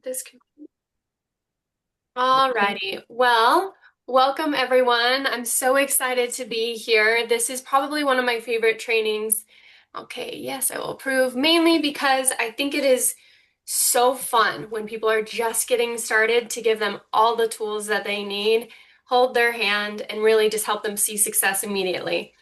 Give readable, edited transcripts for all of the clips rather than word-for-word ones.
This could... Alrighty. Well, welcome everyone. I'm so excited to be here. This is probably one of my favorite trainings. Okay, yes, I will approve, mainly because I think it is so fun when people are just getting started to give them all the tools that they need, hold their hand, and really just help them see success immediately.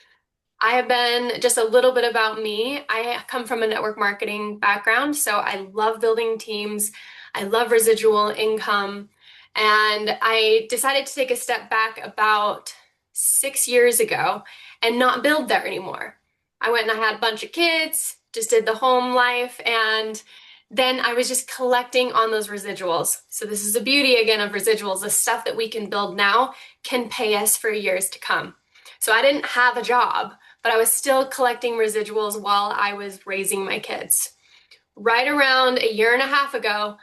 I have been just a little bit about me. I come from a network marketing background, so I love building teams. I love residual income. And I decided to take a step back about 6 years ago and not build there anymore. I went and I had a bunch of kids, just did the home life, and then I was just collecting on those residuals. So this is the beauty again of residuals. The stuff that we can build now can pay us for years to come. So I didn't have a job, but I was still collecting residuals while I was raising my kids. Right around a year and a half ago,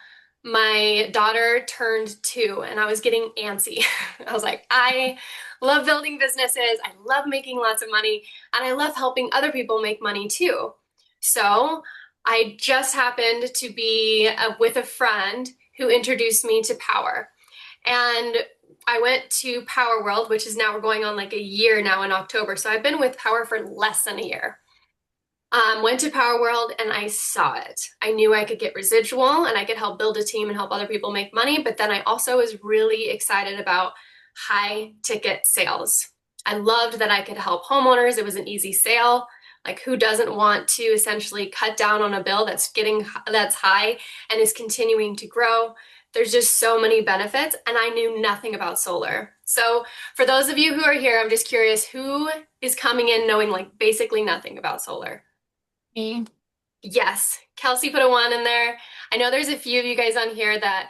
my daughter turned 2 and I was getting antsy. I was like, I love building businesses, I love making lots of money, and I love helping other people make money too. So I just happened to be with a friend who introduced me to Power. And I went to Power World, which is now we're going on like a year now in October. So I've been with Power for less than a year. Went to Power World and I saw it. I knew I could get residual and I could help build a team and help other people make money. But then I also was really excited about high ticket sales. I loved that I could help homeowners. It was an easy sale. Like who doesn't want to essentially cut down on a bill that's high and is continuing to grow? There's just so many benefits, and I knew nothing about solar. So for those of you who are here, I'm just curious, who is coming in knowing like basically nothing about solar? Me. Yes, Kelsey put a 1 in there. I know there's a few of you guys on here that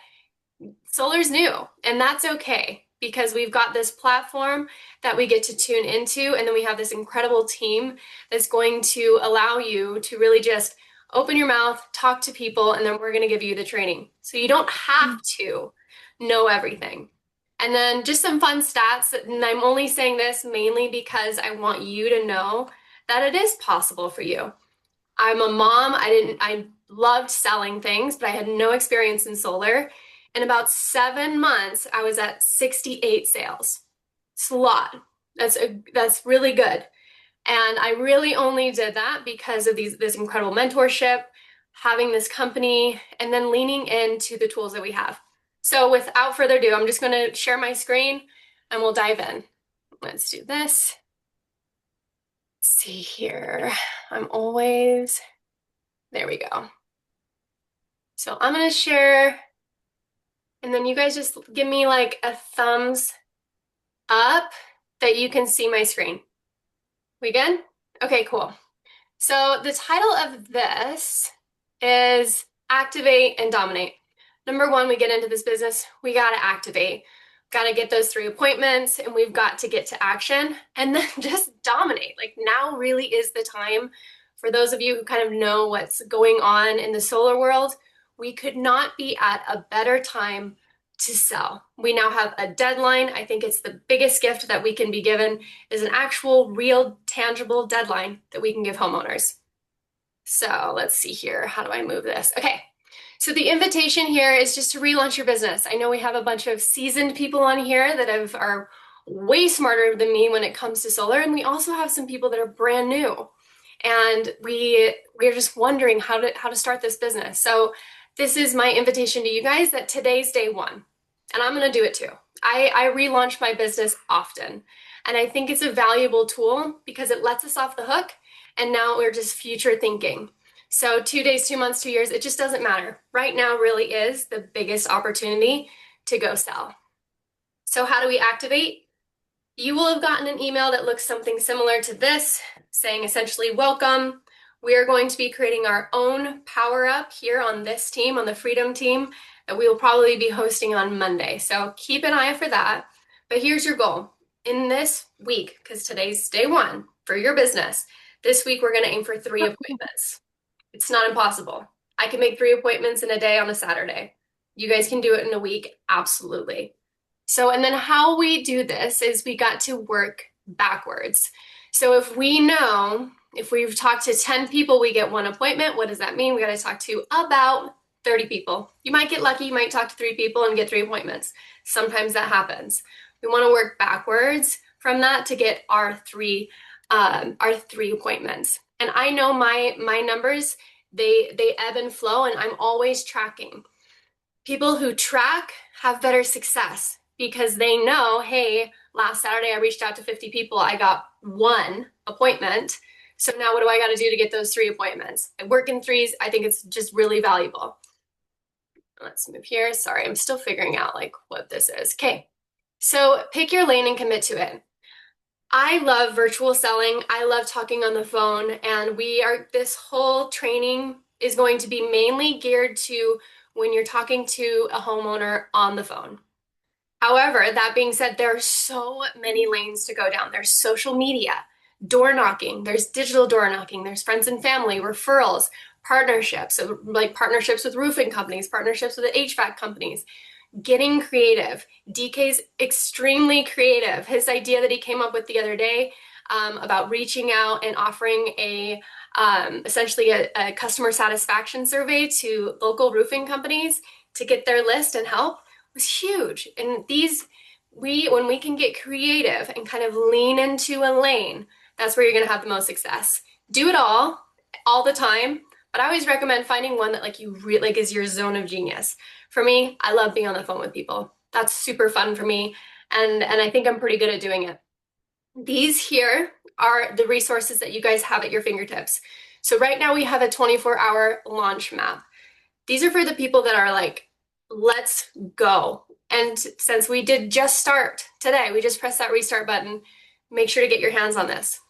solar's new, and that's okay because we've got this platform that we get to tune into, and then we have this incredible team that's going to allow you to really just open your mouth, talk to people, and then we're going to give you the training. So you don't have to know everything. And then just some fun stats, and I'm only saying this mainly because I want you to know that it is possible for you. I'm a mom. I loved selling things, but I had no experience in solar. In about 7 months, I was at 68 sales. It's a lot. That's really good. And I really only did that because of this incredible mentorship, having this company, and then leaning into the tools that we have. So without further ado, I'm just going to share my screen and we'll dive in. Let's do this. Let's see here. There we go. So I'm going to share, and then you guys just give me like a thumbs up that you can see my screen. We good? Okay, cool. So the title of this is Activate and Dominate. Number one, we get into this business, we got to activate. Got to get those 3 appointments, and we've got to get to action and then just dominate. Like now really is the time for those of you who kind of know what's going on in the solar world. We could not be at a better time to sell. We now have a deadline. I think it's the biggest gift that we can be given is an actual, real, tangible deadline that we can give homeowners. So let's see here. How do I move this? Okay. So the invitation here is just to relaunch your business. I know we have a bunch of seasoned people on here that are way smarter than me when it comes to solar. And we also have some people that are brand new. And we're just wondering how to start this business. So this is my invitation to you guys that today's day 1. And I'm going to do it too. I relaunch my business often. And I think it's a valuable tool because it lets us off the hook. And now we're just future thinking. So 2 days, 2 months, 2 years, it just doesn't matter. Right now really is the biggest opportunity to go sell. So how do we activate? You will have gotten an email that looks something similar to this, saying essentially, welcome. We are going to be creating our own power up here on this team, on the Freedom team, that we will probably be hosting on Monday. So keep an eye for that. But here's your goal. In this week, because today's day 1 for your business, this week we're going to aim for 3 appointments. It's not impossible. I can make 3 appointments in a day on a Saturday. You guys can do it in a week, absolutely. So, and then how we do this is we got to work backwards. So if we've talked to 10 people, we get 1 appointment. What does that mean? We got to talk to about 30 people. You might get lucky, you might talk to 3 people and get 3 appointments. Sometimes that happens. We want to work backwards from that to get our three appointments. And I know my numbers, they ebb and flow, and I'm always tracking. People who track have better success because they know, hey, last Saturday I reached out to 50 people, I got 1 appointment. So now what do I got to do to get those 3 appointments? I work in 3s. I think it's just really valuable. Let's move here. Sorry, I'm still figuring out like what this is. Okay, so pick your lane and commit to it. I love virtual selling. I love talking on the phone, and this whole training is going to be mainly geared to when you're talking to a homeowner on the phone. However, that being said, there are so many lanes to go down. There's social media, door knocking, there's digital door knocking, there's friends and family, referrals, partnerships, so like partnerships with roofing companies, partnerships with HVAC companies, getting creative. DK's extremely creative. His idea that he came up with the other day about reaching out and offering essentially a customer satisfaction survey to local roofing companies to get their list and help was huge. And when we can get creative and kind of lean into a lane, that's where you're going to have the most success. Do it all the time, but I always recommend finding one that like you really like is your zone of genius. For me, I love being on the phone with people. That's super fun for me, and I think I'm pretty good at doing it. These here are the resources that you guys have at your fingertips. So right now we have a 24-hour launch map. These are for the people that are like, let's go. And since we did just start today, we just pressed that restart button, make sure to get your hands on this.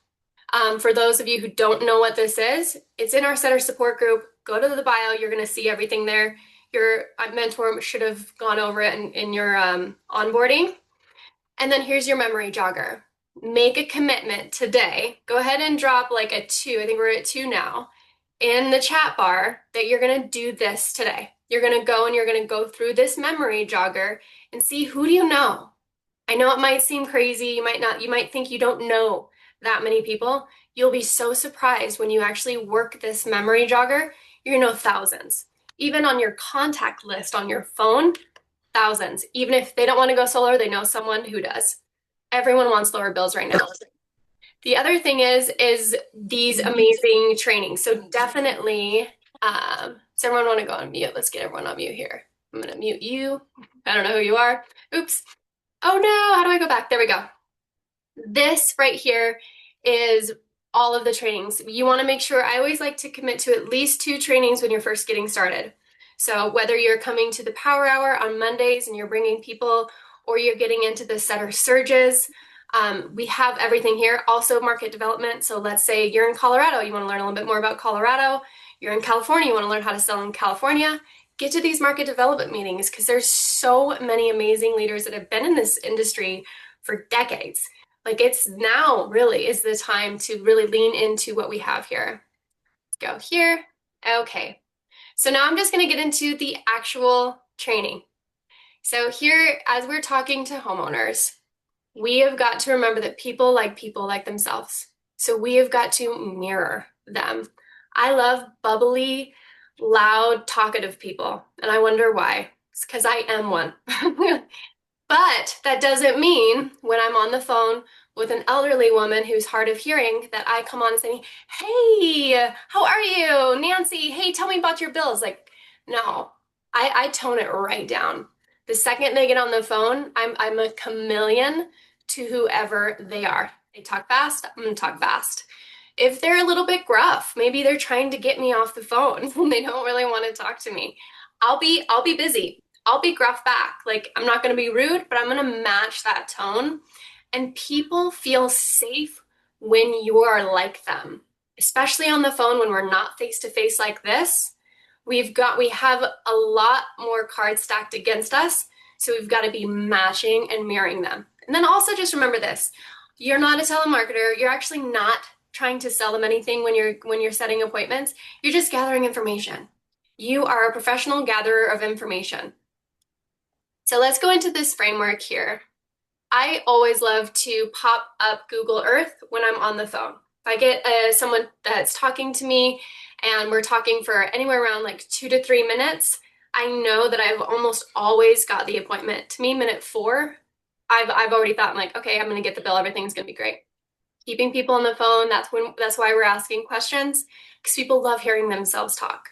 For those of you who don't know what this is, it's in our setter support group. Go to the bio, you're gonna see everything there. Your mentor should have gone over it in your onboarding. And then here's your memory jogger. Make a commitment today. Go ahead and drop like a 2, I think we're at 2 now, in the chat bar that you're gonna do this today. You're gonna go and you're gonna go through this memory jogger and see, who do you know? I know it might seem crazy, you might think you don't know that many people. You'll be so surprised when you actually work this memory jogger, you're gonna know thousands. Even on your contact list on your phone, thousands. Even if they don't want to go solar, they know someone who does. Everyone wants lower bills right now. The other thing is these amazing trainings. So definitely, does everyone want to go on mute? Let's get everyone on mute here. I'm going to mute you. I don't know who you are. Oops. Oh no, how do I go back? There we go. This right here is all of the trainings. You want to make sure, I always like to commit to at least 2 trainings when you're first getting started. So whether you're coming to the Power Hour on Mondays and you're bringing people, or you're getting into the setter surges, we have everything here. Also market development. So let's say you're in Colorado, you want to learn a little bit more about Colorado. You're in California, you want to learn how to sell in California. Get to these market development meetings because there's so many amazing leaders that have been in this industry for decades. Like it's now really is the time to really lean into what we have here. Let's go here. Okay. So now I'm just going to get into the actual training. So here, as we're talking to homeowners, we have got to remember that people like themselves. So we have got to mirror them. I love bubbly, loud, talkative people, and I wonder why. It's because I am one. But that doesn't mean when I'm on the phone with an elderly woman who's hard of hearing that I come on and say, hey, how are you? Nancy, hey, tell me about your bills. Like, no, I tone it right down. The second they get on the phone, I'm a chameleon to whoever they are. They talk fast, I'm gonna talk fast. If they're a little bit gruff, maybe they're trying to get me off the phone and they don't really want to talk to me, I'll be busy. I'll be gruff back. Like, I'm not going to be rude, but I'm going to match that tone. And people feel safe when you are like them, especially on the phone when we're not face to face like this. We have a lot more cards stacked against us. So we've got to be matching and mirroring them. And then also just remember this, you're not a telemarketer. You're actually not trying to sell them anything when you're setting appointments. You're just gathering information. You are a professional gatherer of information. So let's go into this framework here. I always love to pop up Google Earth when I'm on the phone. If I get someone that's talking to me and we're talking for anywhere around like 2 to 3 minutes, I know that I've almost always got the appointment. To me, minute 4, I've already thought, I'm like, okay, I'm gonna get the bill, everything's gonna be great. Keeping people on the phone, that's why we're asking questions, because people love hearing themselves talk.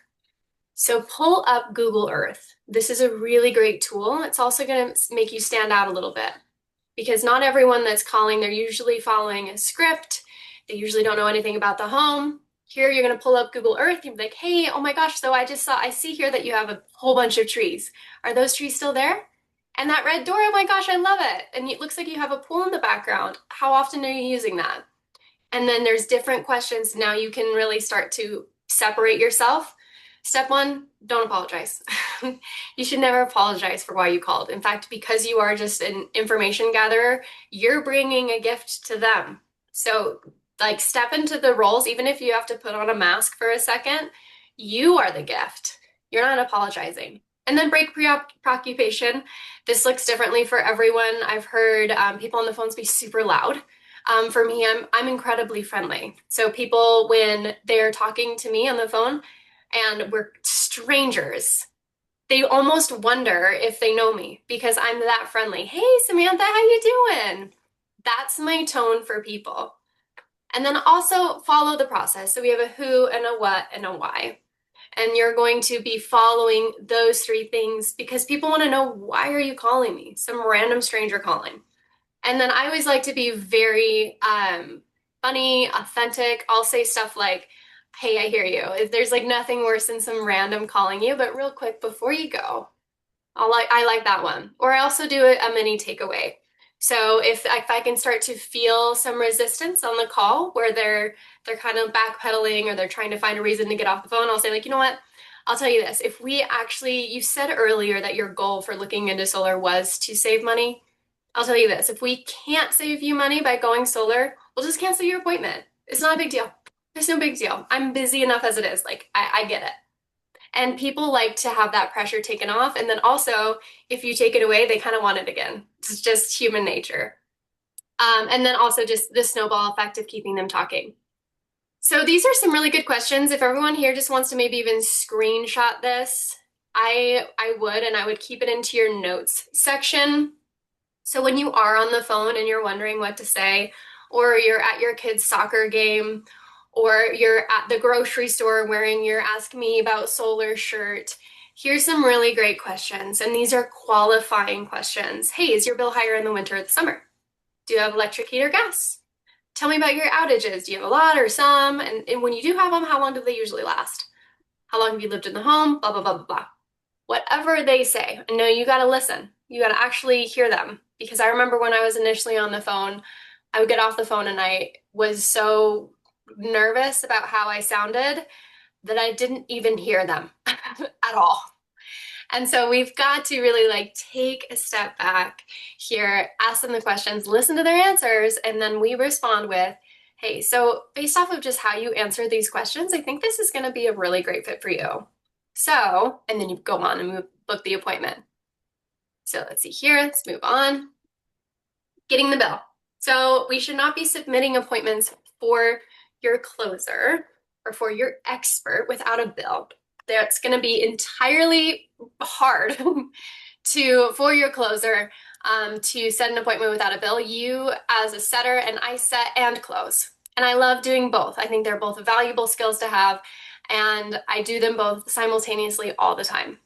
So pull up Google Earth. This is a really great tool. It's also going to make you stand out a little bit because not everyone that's calling, they're usually following a script. They usually don't know anything about the home. Here, you're going to pull up Google Earth. You'll be like, hey, oh my gosh, so I see here that you have a whole bunch of trees. Are those trees still there? And that red door, oh my gosh, I love it. And it looks like you have a pool in the background. How often are you using that? And then there's different questions. Now you can really start to separate yourself. Step 1, don't apologize. You should never apologize for why you called. In fact, because you are just an information gatherer, you're bringing a gift to them. So like step into the roles, even if you have to put on a mask for a second, you are the gift. You're not apologizing. And then break preoccupation. This looks differently for everyone. I've heard people on the phones be super loud. For me, I'm incredibly friendly. So people, when they're talking to me on the phone and we're strangers, they almost wonder if they know me because I'm that friendly. Hey, Samantha, how you doing? That's my tone for people. And then also follow the process. So we have a who and a what and a why. And you're going to be following those 3 things because people want to know, why are you calling me? Some random stranger calling. And then I always like to be very funny, authentic. I'll say stuff like, hey, I hear you. There's like nothing worse than some random calling you, but real quick before you go, I like that one. Or I also do a mini takeaway. So if I can start to feel some resistance on the call where they're kind of backpedaling or they're trying to find a reason to get off the phone, I'll say like, you know what? I'll tell you this. If we actually, you said earlier that your goal for looking into solar was to save money. I'll tell you this, if we can't save you money by going solar, we'll just cancel your appointment. It's not a big deal. It's no big deal. I'm busy enough as it is. Like, I get it. And people like to have that pressure taken off. And then also, if you take it away, they kind of want it again. It's just human nature. And then also just the snowball effect of keeping them talking. So these are some really good questions. If everyone here just wants to maybe even screenshot this, I would, and I would keep it into your notes section. So when you are on the phone and you're wondering what to say, or you're at your kid's soccer game, or you're at the grocery store wearing your Ask Me About Solar shirt, here's some really great questions. And these are qualifying questions. Hey, is your bill higher in the winter or the summer? Do you have electric, heat, or gas? Tell me about your outages. Do you have a lot or some? And when you do have them, how long do they usually last? How long have you lived in the home? Blah, blah, blah, blah, blah. Whatever they say. And no, you got to listen. You got to actually hear them. Because I remember when I was initially on the phone, I would get off the phone and I was so nervous about how I sounded that I didn't even hear them at all. And so we've got to really like take a step back here, ask them the questions, listen to their answers, and then we respond with, hey, so based off of just how you answer these questions, I think this is going to be a really great fit for you. So, and then you go on and book the appointment. So let's see here, let's move on. Getting the bill. So we should not be submitting appointments for your closer or for your expert without a bill. That's going to be entirely hard for your closer to set an appointment without a bill. You as a setter, and I set and close. And I love doing both. I think they're both valuable skills to have, and I do them both simultaneously all the time.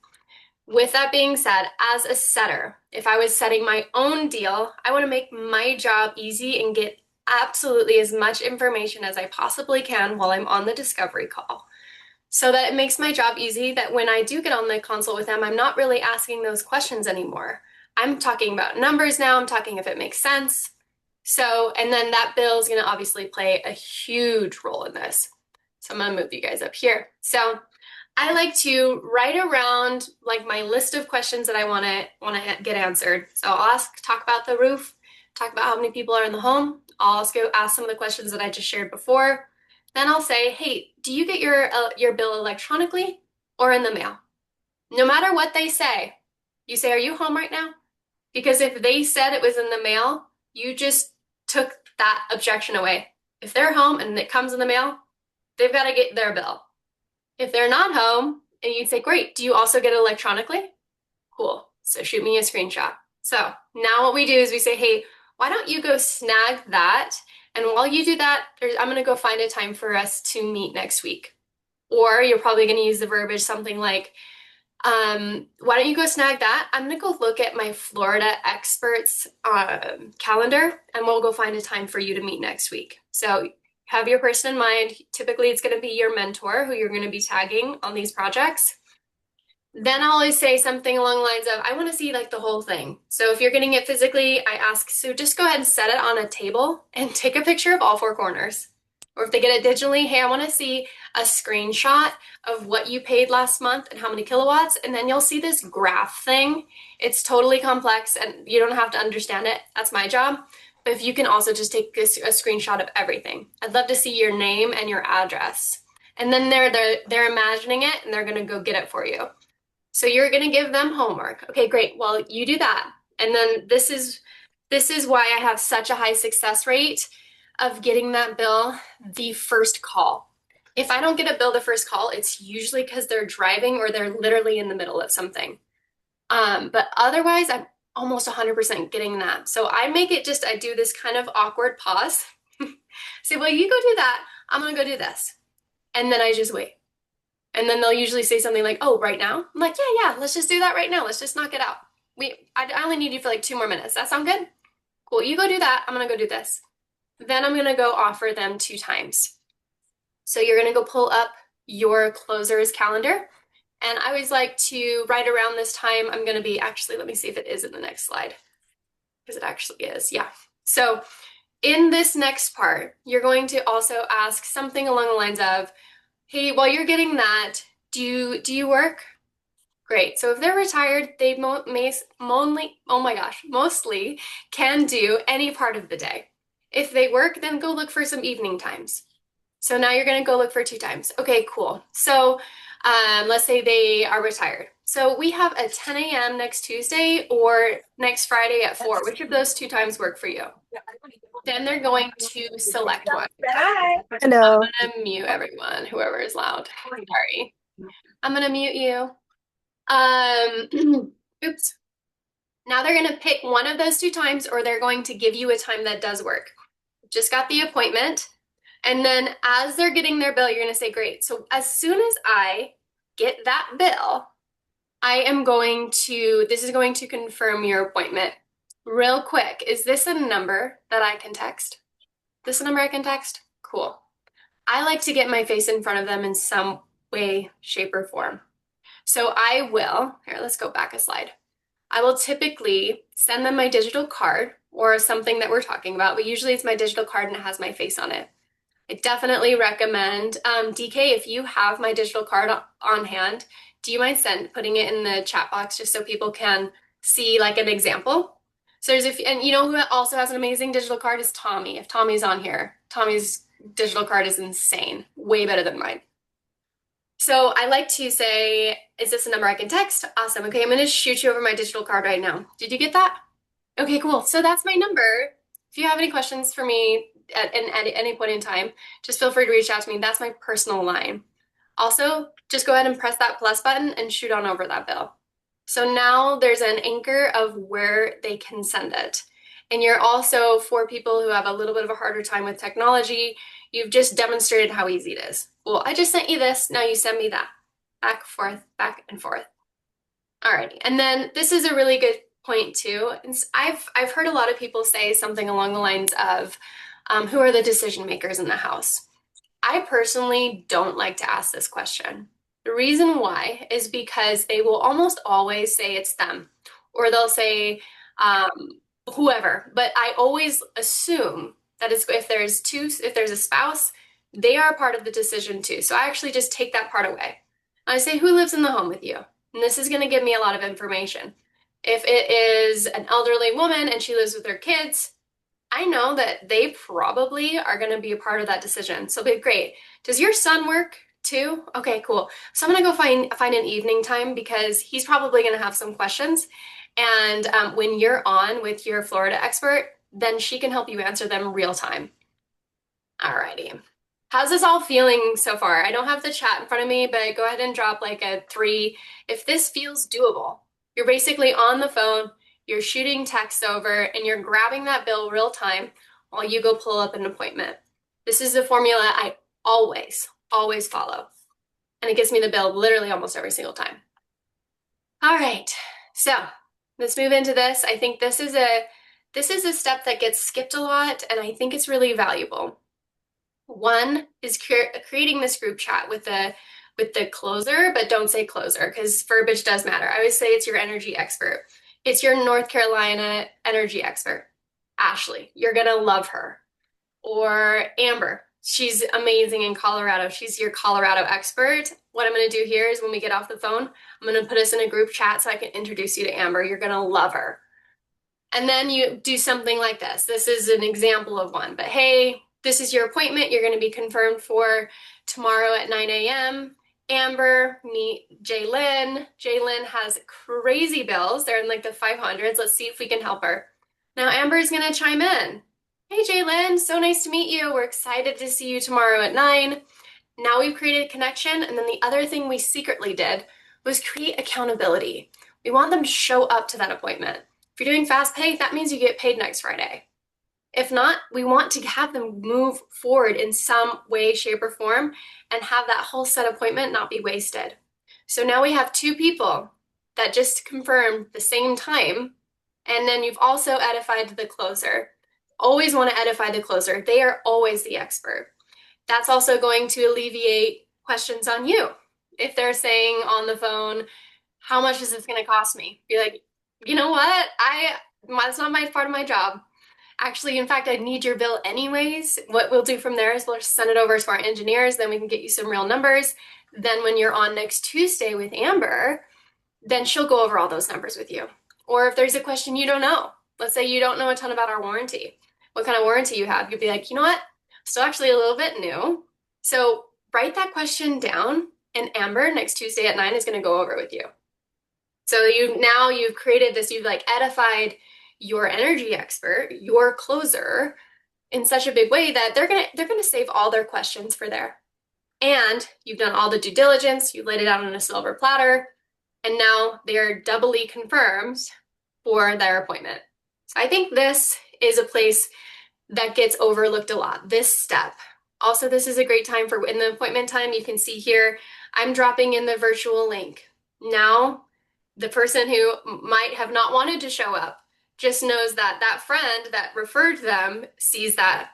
With that being said, as a setter, if I was setting my own deal, I want to make my job easy and get absolutely as much information as I possibly can while I'm on the discovery call. So that it makes my job easy, that when I do get on the consult with them, I'm not really asking those questions anymore. I'm talking about numbers now. I'm talking if it makes sense. So, and then that bill is going to obviously play a huge role in this. So I'm going to move you guys up here. So I like to write around like my list of questions that I want to get answered. So I'll talk about the roof, talk about how many people are in the home. I'll also ask some of the questions that I just shared before. Then I'll say, hey, do you get your bill electronically or in the mail? No matter what they say, you say, are you home right now? Because if they said it was in the mail, you just took that objection away. If they're home and it comes in the mail, they've got to get their bill. If they're not home, And you'd say, great, do you also get it electronically? Cool. So shoot me a screenshot. So now what we do is we say, hey, why don't you go snag that? And while you do that, I'm going to go find a time for us to meet next week. Or you're probably going to use the verbiage something like, why don't you go snag that? I'm going to go look at my Florida experts calendar and we'll go find a time for you to meet next week. So have your person in mind. Typically, it's going to be your mentor who you're going to be tagging on these projects. Then I'll always say something along the lines of, I want to see like the whole thing. So if you're getting it physically, I ask, so just go ahead and set it on a table and take a picture of all four corners. Or if they get it digitally, hey, I want to see a screenshot of what you paid last month and how many kilowatts. And then you'll see this graph thing. It's totally complex and you don't have to understand it. That's my job. But if you can also just take a screenshot of everything. I'd love to see your name and your address. And then they're imagining it and they're going to go get it for you. So you're going to give them homework. Okay, great. Well, you do that. And then this is why I have such a high success rate of getting that bill the first call. If I don't get a bill the first call, it's usually because they're driving or they're literally in the middle of something. But otherwise, I'm almost 100% getting that. So I make it I do this kind of awkward pause. Say, well, you go do that. I'm going to go do this. And then I just wait. And then they'll usually say something like, oh, right now? I'm like, yeah, let's just do that right now. Let's just knock it out. I only need you for like 2 more minutes. That sound good? Cool, you go do that. I'm gonna go do this. Then I'm gonna go offer them 2 times. So you're gonna go pull up your closer's calendar. And I always like to, right around this time, I'm gonna be, actually, let me see if it is in the next slide. Because it actually is, yeah. So in this next part, you're going to also ask something along the lines of, hey, while you're getting that, do you work? Great. So if they're retired, they mostly can do any part of the day. If they work, then go look for some evening times. So now you're going to go look for 2 times. Okay, cool. So let's say they are retired. So we have a 10 a.m. next Tuesday or next Friday at 4. Which of those 2 times work for you? Then they're going to select one. Hello. I'm gonna mute everyone, whoever is loud. Sorry. I'm gonna mute you. Oops. Now they're gonna pick one of those 2 times or they're going to give you a time that does work. Just got the appointment. And then as they're getting their bill, you're gonna say, great. So as soon as I get that bill, this is going to confirm your appointment. Real quick, is this a number that I can text? This a number I can text? Cool. I like to get my face in front of them in some way, shape, or form. So here, let's go back a slide. I will typically send them my digital card or something that we're talking about, but usually it's my digital card and it has my face on it. I definitely recommend, DK, if you have my digital card on hand, do you mind putting it in the chat box just so people can see like an example? So and you know who also has an amazing digital card is Tommy. If Tommy's on here, Tommy's digital card is insane, way better than mine. So I like to say, is this a number I can text? Awesome. Okay, I'm going to shoot you over my digital card right now. Did you get that? Okay, cool. So that's my number. If you have any questions for me at any point in time, just feel free to reach out to me. That's my personal line. Also, just go ahead and press that plus button and shoot on over that bill. So now there's an anchor of where they can send it. And you're also, for people who have a little bit of a harder time with technology, you've just demonstrated how easy it is. Well, I just sent you this, now you send me that. Back, forth, back and forth. Alrighty, and then this is a really good point too. I've heard a lot of people say something along the lines of, who are the decision makers in the house? I personally don't like to ask this question. The reason why is because they will almost always say it's them, or they'll say whoever. But I always assume that if there's a spouse, they are part of the decision too. So I actually just take that part away. I say, who lives in the home with you? And this is going to give me a lot of information. If it is an elderly woman and she lives with her kids, I know that they probably are going to be a part of that decision. So it'll be great. Does your son work too? Okay, cool. So I'm going to go find an evening time because he's probably going to have some questions. And when you're on with your Florida expert, then she can help you answer them real time. Alrighty. How's this all feeling so far? I don't have the chat in front of me, but go ahead and drop like a 3 if this feels doable. You're basically on the phone, you're shooting text over, and you're grabbing that bill real time while you go pull up an appointment. This is the formula I always follow. And it gives me the bill literally almost every single time. All right, so let's move into this. I think this is a step that gets skipped a lot, and I think it's really valuable. One is creating this group chat with the closer, but don't say closer because verbiage does matter. I always say it's your energy expert. It's your North Carolina energy expert. Ashley, you're gonna love her. Or Amber, she's amazing in Colorado. She's your Colorado expert. What I'm gonna do here is when we get off the phone, I'm gonna put us in a group chat so I can introduce you to Amber. You're gonna love her. And then you do something like this. This is an example of one, but hey, this is your appointment. You're going to be confirmed for tomorrow at 9 a.m. Amber, meet Jaylyn. Jaylyn has crazy bills. They're in like the 500s. Let's see if we can help her. Now Amber is going to chime in. Hey Jaylyn, so nice to meet you. We're excited to see you tomorrow at 9. Now we've created a connection. And then the other thing we secretly did was create accountability. We want them to show up to that appointment. If you're doing fast pay, that means you get paid next Friday. If not, we want to have them move forward in some way, shape, or form and have that whole set appointment not be wasted. So now we have 2 people that just confirmed the same time, and then you've also edified the closer. Always want to edify the closer. They are always the expert. That's also going to alleviate questions on you. If they're saying on the phone, how much is this going to cost me? Be like, you know what? That's not my part of my job. Actually, in fact, I need your bill anyways. What we'll do from there is we'll just send it over to our engineers, then we can get you some real numbers. Then when you're on next Tuesday with Amber, then she'll go over all those numbers with you. Or if there's a question you don't know, let's say you don't know a ton about our warranty, what kind of warranty you have, you'd be like, you know what? Still actually a little bit new. So write that question down, and Amber next Tuesday at 9 is going to go over with you. So you've created this, you've like edified your energy expert, your closer, in such a big way that they're gonna save all their questions for there. And you've done all the due diligence, you laid it out on a silver platter, and now they're doubly confirmed for their appointment. So I think this is a place that gets overlooked a lot, this step. Also, this is a great time for in the appointment time, you can see here, I'm dropping in the virtual link. Now, the person who might have not wanted to show up just knows that that friend that referred them sees that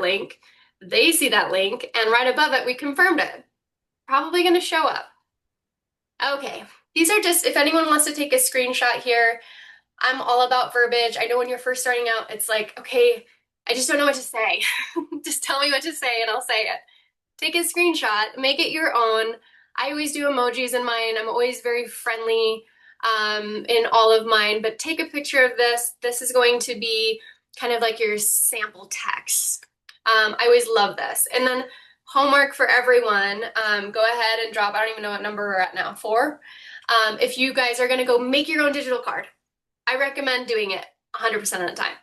link. They see that link, and right above it, we confirmed it. Probably going to show up. Okay, these are just, if anyone wants to take a screenshot here, I'm all about verbiage. I know when you're first starting out, it's like, okay, I just don't know what to say. Just tell me what to say and I'll say it. Take a screenshot, make it your own. I always do emojis in mine. I'm always very friendly in all of mine, but take a picture of this. This is going to be kind of like your sample text. I always love this. And then homework for everyone, go ahead and drop, I don't even know what number we're at now, 4. If you guys are gonna go make your own digital card, I recommend doing it 100% of the time.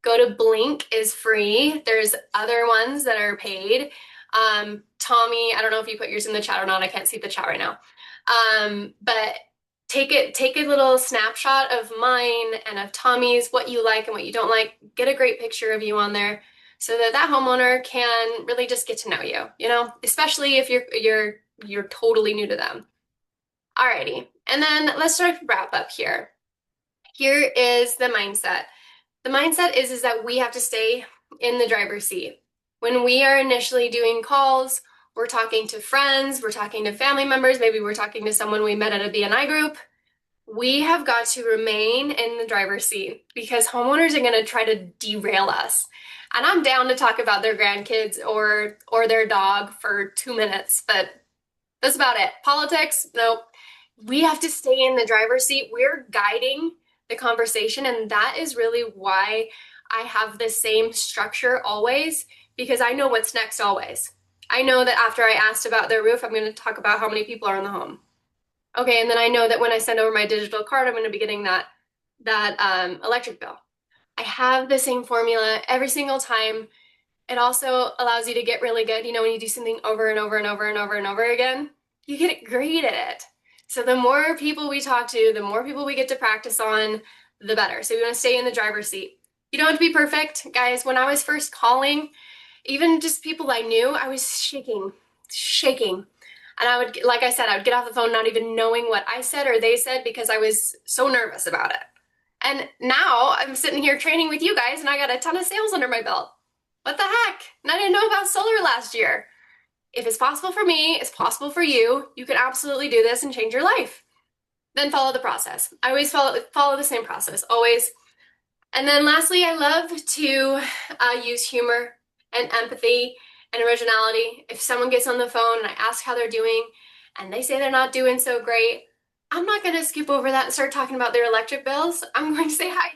Go to Blink is free. There's other ones that are paid. Tommy, I don't know if you put yours in the chat or not. I can't see the chat right now. But take a little snapshot of mine and of Tommy's, what you like and what you don't like. Get a great picture of you on there so that that homeowner can really just get to know you, you know, especially if you're totally new to them. Alrighty, and then let's start to wrap up here. Here is the mindset. The mindset is that we have to stay in the driver's seat. When we are initially doing calls, we're talking to friends, we're talking to family members, maybe we're talking to someone we met at a BNI group. We have got to remain in the driver's seat because homeowners are going to try to derail us. And I'm down to talk about their grandkids or their dog for 2 minutes, but that's about it. Politics, nope. We have to stay in the driver's seat. We're guiding the conversation, and that is really why I have the same structure always, because I know what's next always. I know that after I asked about their roof, I'm going to talk about how many people are in the home. Okay, and then I know that when I send over my digital card, I'm going to be getting that electric bill. I have the same formula every single time It also allows you to get really good. You know, when you do something over and over and over and over and over again, you get great at it. So the more people we talk to, the more people we get to practice on, the better. So we want to stay in the driver's seat. You don't have to be perfect, guys. When I was first calling, even just people I knew, I was shaking, shaking. And I would, like I said, I would get off the phone not even knowing what I said or they said because I was so nervous about it. And now I'm sitting here training with you guys and I got a ton of sales under my belt. What the heck? And I didn't know about solar last year. If it's possible for me, it's possible for you. You can absolutely do this and change your life. Then follow the process. I always follow the same process, always. And then lastly, I love to use humor and empathy and originality. If someone gets on the phone and I ask how they're doing and they say they're not doing so great, I'm not going to skip over that and start talking about their electric bills. I'm going to say, hi,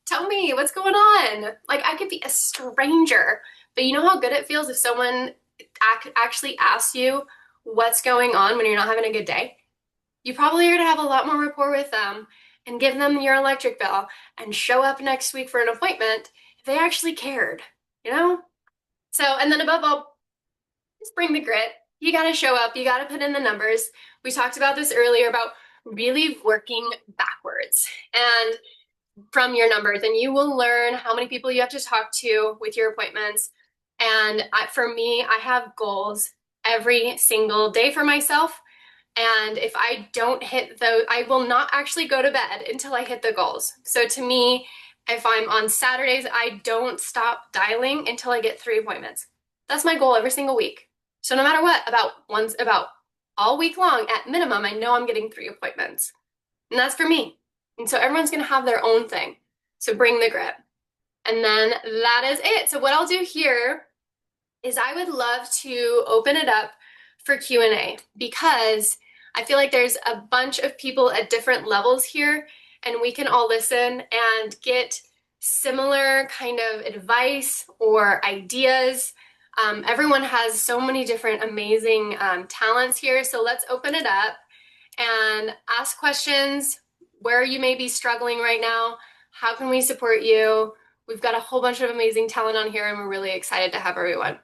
tell me what's going on. Like I could be a stranger, but you know how good it feels if someone actually asks you what's going on when you're not having a good day? You probably are going to have a lot more rapport with them and give them your electric bill and show up next week for an appointment if they actually cared, you know? So, and then above all, just bring the grit. You got to show up. You got to put in the numbers. We talked about this earlier about really working backwards and from your numbers, and you will learn how many people you have to talk to with your appointments. And for me, I have goals every single day for myself. And if I don't hit those, I will not actually go to bed until I hit the goals. So to me, if I'm on Saturdays, I don't stop dialing until I get 3 appointments. That's my goal every single week. So no matter what, about all week long, at minimum, I know I'm getting 3 appointments. And that's for me. And so everyone's going to have their own thing. So bring the grit. And then that is it. So what I'll do here is I would love to open it up for Q&A because I feel like there's a bunch of people at different levels here and we can all listen and get similar kind of advice or ideas. Everyone has so many different amazing talents here. So let's open it up and ask questions where you may be struggling right now. How can we support you? We've got a whole bunch of amazing talent on here and we're really excited to have everyone.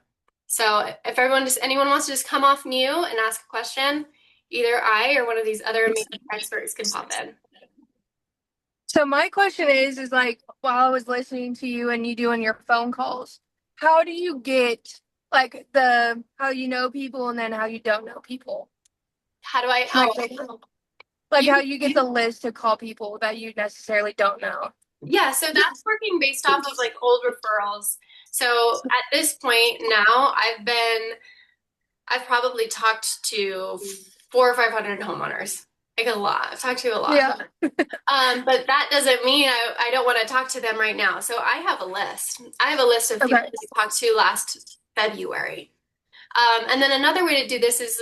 So if anyone wants to just come off mute and ask a question, either I or one of these other amazing experts can pop in. So my question is like, while I was listening to you and you doing your phone calls, how do you get like how you know people and then how you don't know people? How do I, how you get the list to call people that you necessarily don't know? Yeah, so that's working based off of like old referrals. So at this point now, I've probably talked to 400 or 500 homeowners. Like a lot. I've talked to a lot. Yeah. But that doesn't mean I don't want to talk to them right now. So I have a list. I have a list of people I talked to last February. And then another way to do this is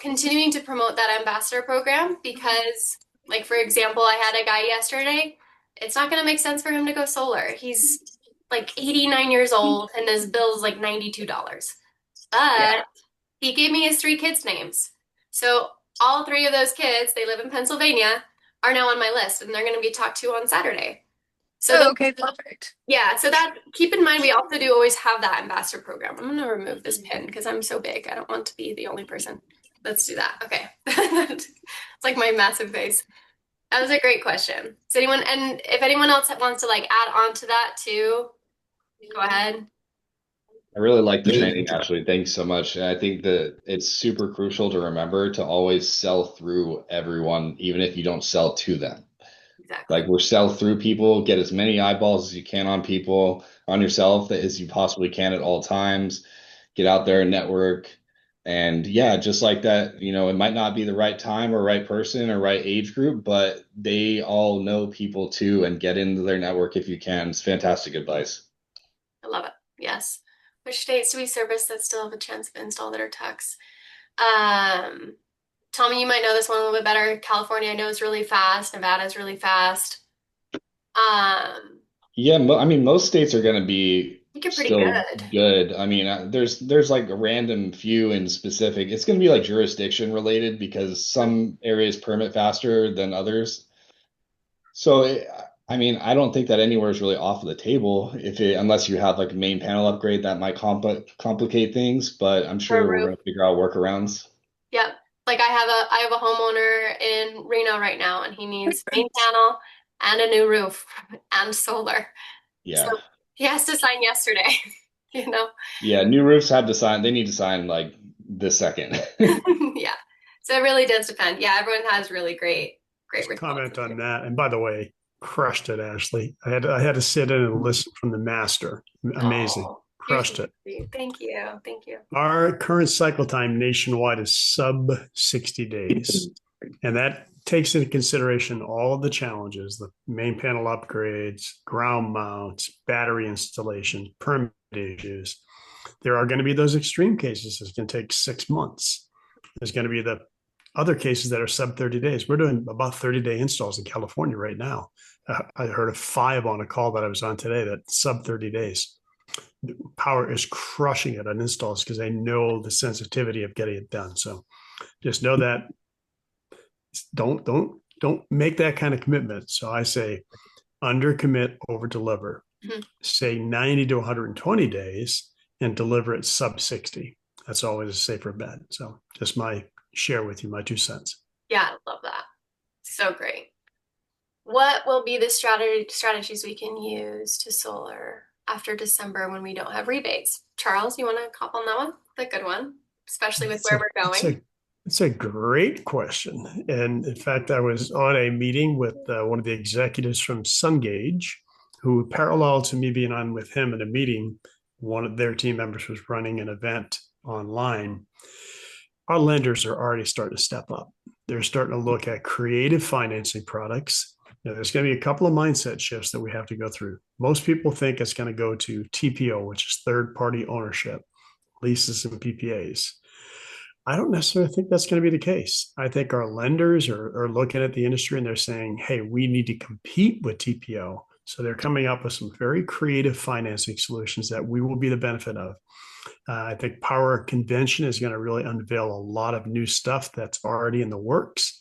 continuing to promote that ambassador program because, like, for example, I had a guy yesterday. It's not going to make sense for him to go solar. He's like 89 years old and his bill is like $92. But he gave me his 3 kids' names. So all 3 of those kids, they live in Pennsylvania, are now on my list and they're going to be talked to on Saturday. So perfect. Yeah, so that keep in mind we also do always have that ambassador program. I'm going to remove this pin because I'm so big. I don't want to be the only person. Let's do that. Okay. It's like my massive face. That was a great question. And if anyone else wants to like add on to that too, go ahead. I really like the training, Ashley. Thanks so much. And I think that it's super crucial to remember to always sell through everyone, even if you don't sell to them. Exactly. Like we're sell through people, get as many eyeballs as you can on people, on yourself as you possibly can at all times. Get out there and network. And yeah, just like that, it might not be the right time or right person or right age group, but they all know people too and get into their network if you can. It's fantastic advice. I love it. Yes. Which states do we service that still have a chance of install that are tax? Tommy, you might know this one a little bit better. California, I know is really fast. Nevada is really fast. Yeah, I mean, most states are going to be still good. I mean, there's like a random few in specific. It's going to be like jurisdiction related because some areas permit faster than others. So I mean, I don't think that anywhere is really off the table unless you have like a main panel upgrade that might complicate things, but I'm For a sure we're roof. going to figure out workarounds. Yep. Like I have a homeowner in Reno right now and he needs main panel and a new roof and solar. So Yeah. he has to sign yesterday, you know? Yeah, new roofs have to sign, they need to sign like this second. Yeah. So it really does depend. Yeah, everyone has really great Just responses comment on here. that. And by the way, crushed it, Ashley. I had to sit in and listen from the master. Amazing. Oh, you're so Crushed it. sweet. Thank you. Thank you. Our current cycle time nationwide is sub 60 days. And that takes into consideration all of the challenges, the main panel upgrades, ground mounts, battery installation, permit issues. There are going to be those extreme cases that's going to take 6 months. There's going to be the other cases that are sub 30 days. We're doing about 30-day installs in California right now. I heard of 5 on a call that I was on today that sub 30 days. Power is crushing it on installs because they know the sensitivity of getting it done. So just know that don't make that kind of commitment. So I say under commit, over deliver. Mhm. Say 90 to 120 days and deliver it sub 60. That's always a safer bet. So just my share with you my 2 cents. Yeah, I love that. So great. What will be the strategies we can use to solar after December when we don't have rebates? Charles, you want to cop on that one? That's a good one, especially with where we're going. It's a great question. And in fact, I was on a meeting with one of the executives from SunGage, who parallel to me being on with him in a meeting, one of their team members was running an event online. Our lenders are already starting to step up. They're starting to look at creative financing products. Now, there's going to be a couple of mindset shifts that we have to go through. Most people think it's going to go to TPO, which is third party ownership, leases and PPAs. I don't necessarily think that's going to be the case. I think our lenders are looking at the industry and they're saying, hey, we need to compete with TPO. So they're coming up with some very creative financing solutions that we will be the benefit of. I think Power Convention is going to really unveil a lot of new stuff that's already in the works.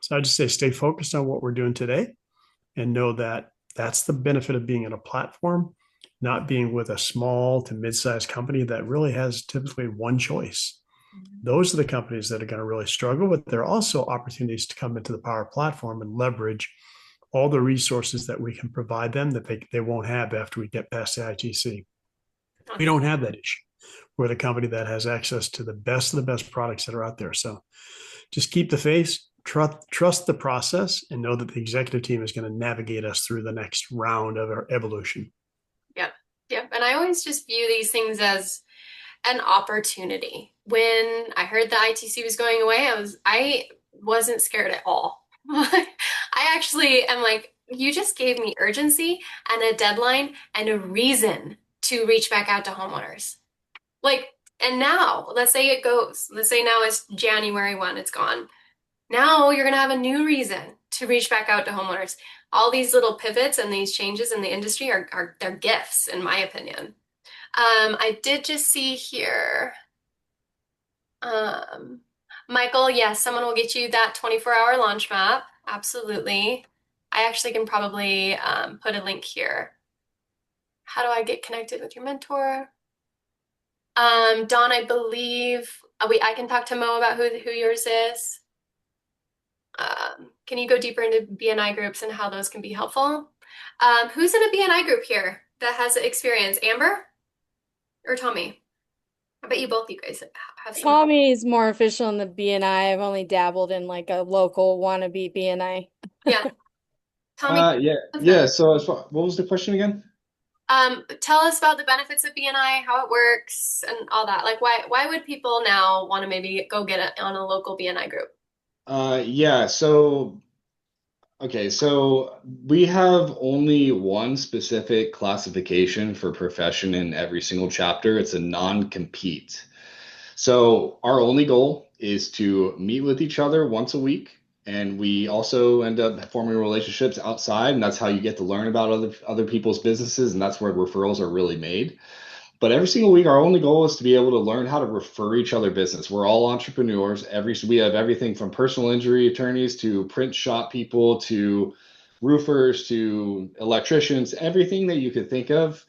So I just say stay focused on what we're doing today and know that that's the benefit of being in a platform, not being with a small to mid-sized company that really has typically one choice. Those are the companies that are going to really struggle, but there are also opportunities to come into the Power platform and leverage all the resources that we can provide them that they won't have after we get past the ITC. We don't have that issue. We're the company that has access to the best of the best products that are out there. So just keep the faith, trust the process, and know that the executive team is going to navigate us through the next round of our evolution. Yep. Yep. And I always just view these things as an opportunity. When I heard the ITC was going away, I wasn't scared at all. I actually am like, you just gave me urgency and a deadline and a reason to reach back out to homeowners. Like, and now, let's say it goes. Let's say now it's January 1, it's gone. Now you're going to have a new reason to reach back out to homeowners. All these little pivots and these changes in the industry are they're gifts, in my opinion. I did just see here, Michael, yes, someone will get you that 24-hour launch map. Absolutely. I actually can probably put a link here. How do I get connected with your mentor? Dawn, I believe I can talk to Mo about who yours is. Can you go deeper into BNI groups and how those can be helpful? Who's in a BNI group here that has experience? Amber or Tommy? I bet you guys have some. Tommy is more official in the BNI. I've only dabbled in like a local wannabe BNI. Yeah. Tommy, yeah. So what was the question again? Tell us about the benefits of BNI, how it works, and all that. Like, why would people now want to maybe go get it on a local BNI group? Yeah. So we have only one specific classification for profession in every single chapter. It's a non-compete. So our only goal is to meet with each other once a week. And we also end up forming relationships outside, and that's how you get to learn about other people's businesses, and that's where referrals are really made. But every single week, our only goal is to be able to learn how to refer each other business. We're all entrepreneurs. We have everything from personal injury attorneys to print shop people to roofers to electricians, everything that you could think of.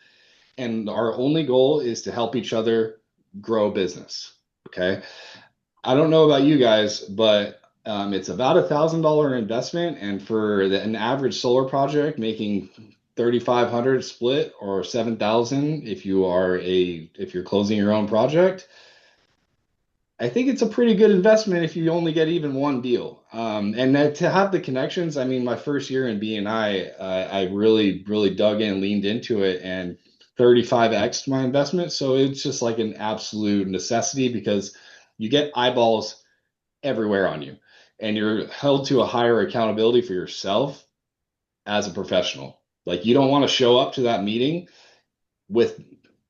And our only goal is to help each other grow business. Okay. I don't know about you guys, but it's about $1,000 investment, and for an average solar project, making 3,500 split or 7,000 if you're closing your own project. I think it's a pretty good investment if you only get even one deal. And that, to have the connections, I mean, my first year in BNI, I really dug in, leaned into it, and 35x my investment. So it's just like an absolute necessity because you get eyeballs everywhere on you, and you're held to a higher accountability for yourself as a professional. Like, you don't want to show up to that meeting with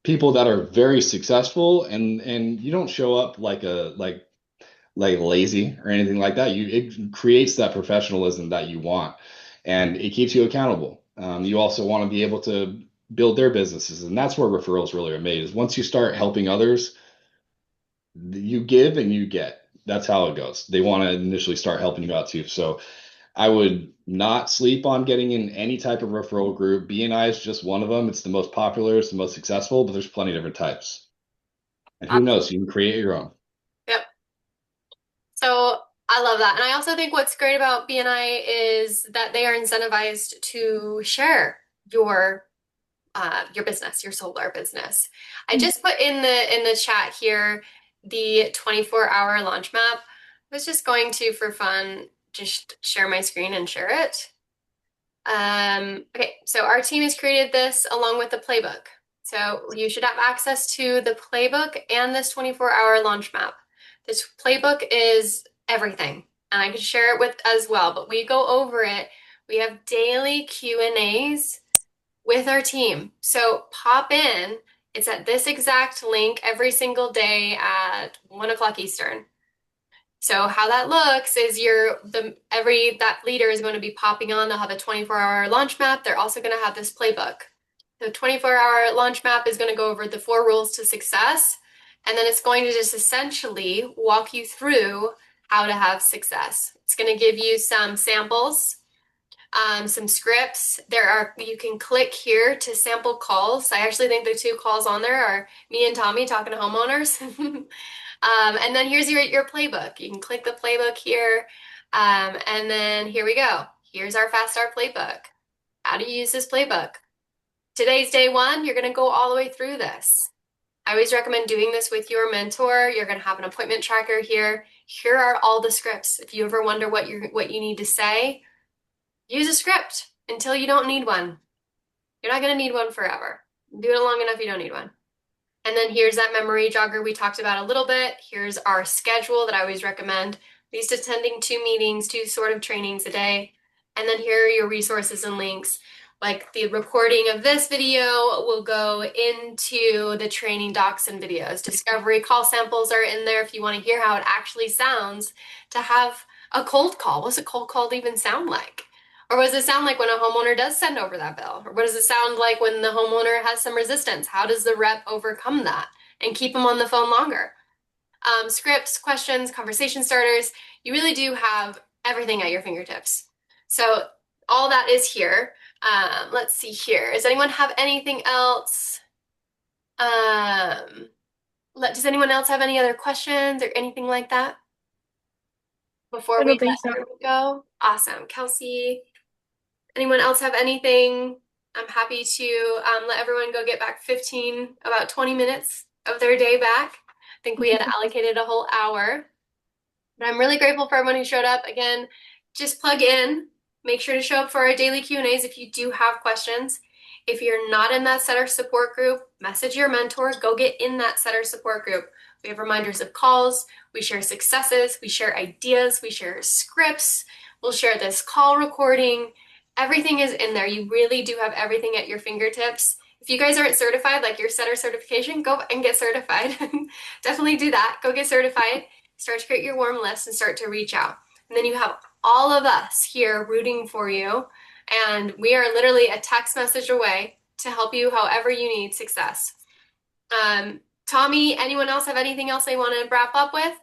people that are very successful, and you don't show up like lazy or anything like that. It creates that professionalism that you want, and it keeps you accountable. You also want to be able to build their businesses, and that's where referrals really are made. Is once you start helping others, you give and you get. That's how it goes. They want to initially start helping you out too. So I would not sleep on getting in any type of referral group. BNI is just one of them. It's the most popular, it's the most successful, but there's plenty of different types. And who knows, you can create your own. Yep. So I love that. And I also think what's great about BNI is that they are incentivized to share your business, your solar business. I just put in the chat here the 24-hour launch map. I was just going to, for fun, just share my screen and share it. Okay, so our team has created this along with the playbook. So you should have access to the playbook and this 24-hour launch map. This playbook is everything, and I can share it with as well, but we go over it. We have daily Q&As with our team. So pop in. It's at this exact link every single day at 1 o'clock Eastern. So how that looks is that leader is going to be popping on. They'll have a 24-hour launch map. They're also going to have this playbook. The 24-hour launch map is going to go over the 4 rules to success, and then it's going to just essentially walk you through how to have success. It's going to give you some samples, some scripts. You can click here to sample calls. I actually think the 2 calls on there are me and Tommy talking to homeowners. And then here's your playbook. You can click the playbook here. And then here we go. Here's our Fast Start playbook. How do you use this playbook? Today's day 1. You're going to go all the way through this. I always recommend doing this with your mentor. You're going to have an appointment tracker here. Here are all the scripts. If you ever wonder what you need to say, use a script until you don't need one. You're not going to need one forever. Do it long enough, you don't need one. And then here's that memory jogger we talked about a little bit. Here's our schedule that I always recommend. At least attending 2 meetings, 2 sort of trainings a day. And then here are your resources and links. Like the recording of this video will go into the training docs and videos. Discovery call samples are in there if you want to hear how it actually sounds to have a cold call. What's a cold call even sound like? Or what does it sound like when a homeowner does send over that bill? Or what does it sound like when the homeowner has some resistance? How does the rep overcome that and keep them on the phone longer? Scripts, questions, conversation starters. You really do have everything at your fingertips. So all that is here. Let's see here. Does anyone have anything else? Does anyone else have any other questions or anything like that before we go? Awesome. Kelsey, anyone else have anything? I'm happy to let everyone go get back about 20 minutes of their day back. I think we had allocated a whole hour. But I'm really grateful for everyone who showed up. Again, just plug in. Make sure to show up for our daily Q&As if you do have questions. If you're not in that setter support group, message your mentor. Go get in that setter support group. We have reminders of calls. We share successes. We share ideas. We share scripts. We'll share this call recording. Everything is in there. You really do have everything at your fingertips. If you guys aren't certified, like your setter certification, go and get certified. Definitely do that. Go get certified. Start to create your warm list and start to reach out. And then you have all of us here rooting for you. And we are literally a text message away to help you however you need success. Tommy, anyone else have anything else they want to wrap up with?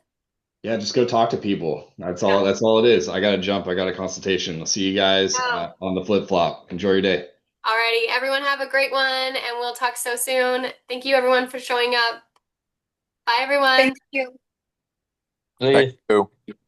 Yeah, just go talk to people. That's Yeah. all. That's all it is. I got to jump. I got a consultation. I'll see you guys Oh. on the flip flop. Enjoy your day. Alrighty, everyone have a great one, and we'll talk so soon. Thank you everyone for showing up. Bye everyone. Thank you. Thank you.